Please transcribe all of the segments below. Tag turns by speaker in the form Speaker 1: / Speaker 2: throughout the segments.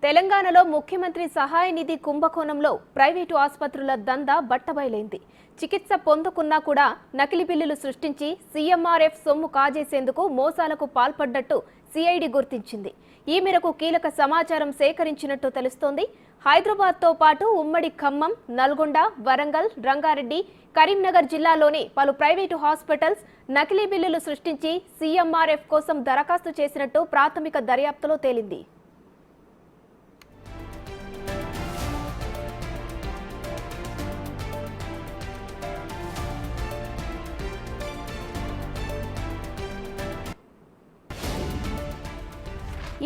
Speaker 1: తెలంగాణలో ముఖ్యమంత్రి సహాయ నిధి కుంభకోణంలో ప్రైవేటు ఆసుపత్రుల దందా బట్టబయలైంది. చికిత్స పొందుకున్నా కూడా నకిలీ బిల్లులు సృష్టించి సీఎంఆర్ఎఫ్ సొమ్ము కాజేసేందుకు మోసాలకు పాల్పడ్డట్టు సిఐడి గుర్తించింది. ఈ మేరకు కీలక సమాచారం సేకరించినట్టు తెలుస్తోంది. హైదరాబాద్తో పాటు ఉమ్మడి ఖమ్మం, నల్గొండ, వరంగల్, రంగారెడ్డి, కరీంనగర్ జిల్లాలోని పలు ప్రైవేటు హాస్పిటల్స్ నకిలీ బిల్లులు సృష్టించి సీఎంఆర్ఎఫ్ కోసం దరఖాస్తు చేసినట్టు ప్రాథమిక దర్యాప్తులో తేలింది.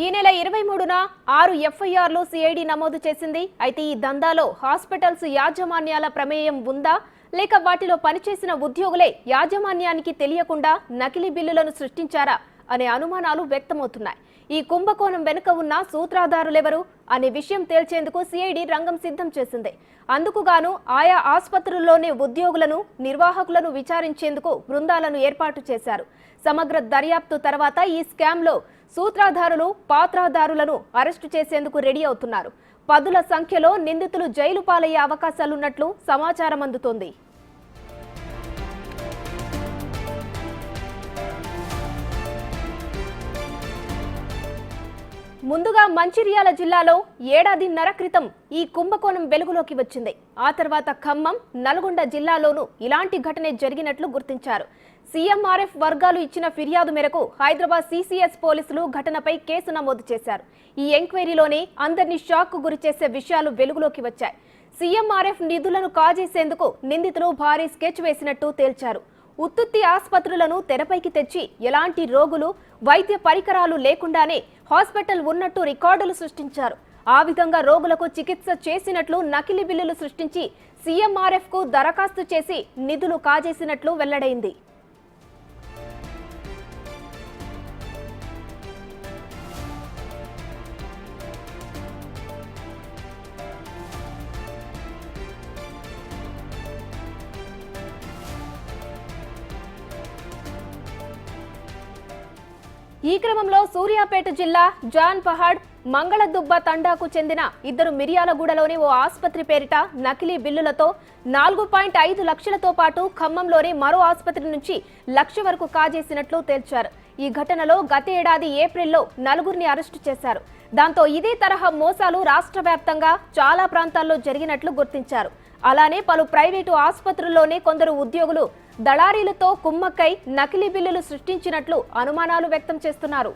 Speaker 1: ఈ నెల 23న 6 ఎఫ్ఐఆర్లు సిఐడి నమోదు చేసింది. అయితే ఈ దందాలో హాస్పిటల్స్ యాజమాన్యాల ప్రమేయం ఉందా, లేక వాటిలో పనిచేసిన ఉద్యోగులే యాజమాన్యానికి తెలియకుండా నకిలీ బిల్లులను సృష్టించారా అనే అనుమానాలు వ్యక్తమవుతున్నాయి. ఈ కుంభకోణం వెనుక ఉన్న సూత్రధారులెవరు అనే విషయం తేల్చేందుకు సిఐడి రంగం సిద్ధం చేసింది. అందుకుగాను ఆయా ఆసుపత్రుల్లోని ఉద్యోగులను, నిర్వాహకులను విచారించేందుకు బృందాలను ఏర్పాటు చేశారు. సమగ్ర దర్యాప్తు తర్వాత ఈ స్కామ్లో సూత్రధారులు, పాత్రధారులను అరెస్టు చేసేందుకు రెడీ అవుతున్నారు. పదుల సంఖ్యలో నిందితులు జైలు పాలయ్యే అవకాశాలున్నట్లు సమాచారం అందుతోంది. ముందుగా మంచిర్యాల జిల్లాలో ఏడాదిన్నర క్రితం ఈ కుంభకోణం వెలుగులోకి వచ్చింది. ఆ తర్వాత ఖమ్మం, నల్గొండ జిల్లాలోనూ ఇలాంటి ఘటనే జరిగినట్లు గుర్తించారు. సీఎంఆర్ఎఫ్ వర్గాలు ఇచ్చిన ఫిర్యాదు మేరకు హైదరాబాద్ సిసిఎస్ పోలీసులు ఘటనపై కేసు నమోదు చేశారు. ఈ ఎంక్వైరీలోనే అందరినీ షాక్ గురిచేసే విషయాలు వెలుగులోకి వచ్చాయి. సీఎంఆర్ఎఫ్ నిధులను కాజేసేందుకు నిందితులు భారీ స్కెచ్ వేసినట్టు తేల్చారు. ఉత్తుత్తి ఆసుపత్రులను తెరపైకి తెచ్చి ఎలాంటి రోగులు, వైద్య పరికరాలు లేకుండానే హాస్పిటల్ ఉన్నట్టు రికార్డులు సృష్టించారు. ఆ విధంగా రోగులకు చికిత్స చేసినట్లు నకిలీ బిల్లులు సృష్టించి సీఎంఆర్ఎఫ్ కు దరఖాస్తు చేసి నిధులు కాజేసినట్లు వెల్లడైంది. ఈ క్రమంలో సూర్యాపేట జిల్లా జాన్ పహాడ్, మంగళదుబ్బ తండాకు చెందిన ఇద్దరు మిర్యాలగూడలోని ఓ ఆసుపత్రి పేరిట నకిలీ బిల్లులతో 4.5 లక్షలతో పాటు ఖమ్మంలోని మరో ఆసుపత్రి నుంచి 1 లక్ష వరకు కాజేసినట్లు తేల్చారు. ఈ ఘటనలో గత ఏడాది ఏప్రిల్లో 4గురిని అరెస్టు చేశారు. దాంతో ఇదే తరహా మోసాలు రాష్ట్ర వ్యాప్తంగా చాలా ప్రాంతాల్లో జరిగినట్లు గుర్తించారు. అలానే పలు ప్రైవేటు ఆసుపత్రుల్లోనే కొందరు ఉద్యోగులు దళారీలతో కుమ్మక్కై నకిలీ బిల్లులు సృష్టించినట్లు అనుమానాలు వ్యక్తం చేస్తున్నారు.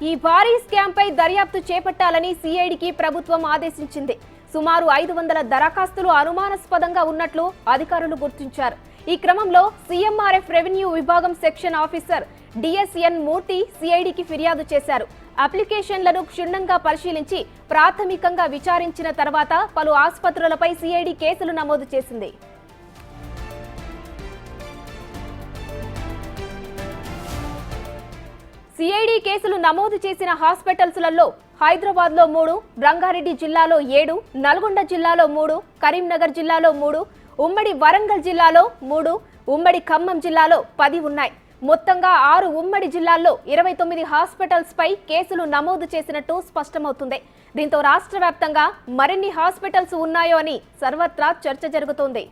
Speaker 1: ఈ భారీ స్కామ్పై దర్యాప్తు చేపట్టాలని సిఐడికి ప్రభుత్వం ఆదేశించింది. సుమారు 500 దరఖాస్తులు అనుమానాస్పదంగా ఉన్నట్లు అధికారులు గుర్తించారు. ఈ క్రమంలో సీఎంఆర్ఎఫ్ రెవెన్యూ విభాగం సెక్షన్ ఆఫీసర్ డిఎస్ఎన్ మూర్తి సిఐడికి ఫిర్యాదు చేశారు. అప్లికేషన్లను క్షుణ్ణంగా పరిశీలించి ప్రాథమికంగా విచారించిన తర్వాత పలు ఆసుపత్రులపై సిఐడి కేసులు నమోదు చేసింది. సిఐడి కేసులు నమోదు చేసిన హాస్పిటల్స్లలో హైదరాబాద్లో 3, రంగారెడ్డి జిల్లాలో 7, నల్గొండ జిల్లాలో 3, కరీంనగర్ జిల్లాలో 3, ఉమ్మడి వరంగల్ జిల్లాలో 3, ఉమ్మడి ఖమ్మం జిల్లాలో 10 ఉన్నాయి. మొత్తంగా 6 ఉమ్మడి జిల్లాల్లో 29 హాస్పిటల్స్ పై కేసులు నమోదు చేసినట్టు స్పష్టమవుతుంది. దీంతో రాష్ట్ర వ్యాప్తంగా మరిన్ని హాస్పిటల్స్ ఉన్నాయో అని సర్వత్రా చర్చ జరుగుతోంది.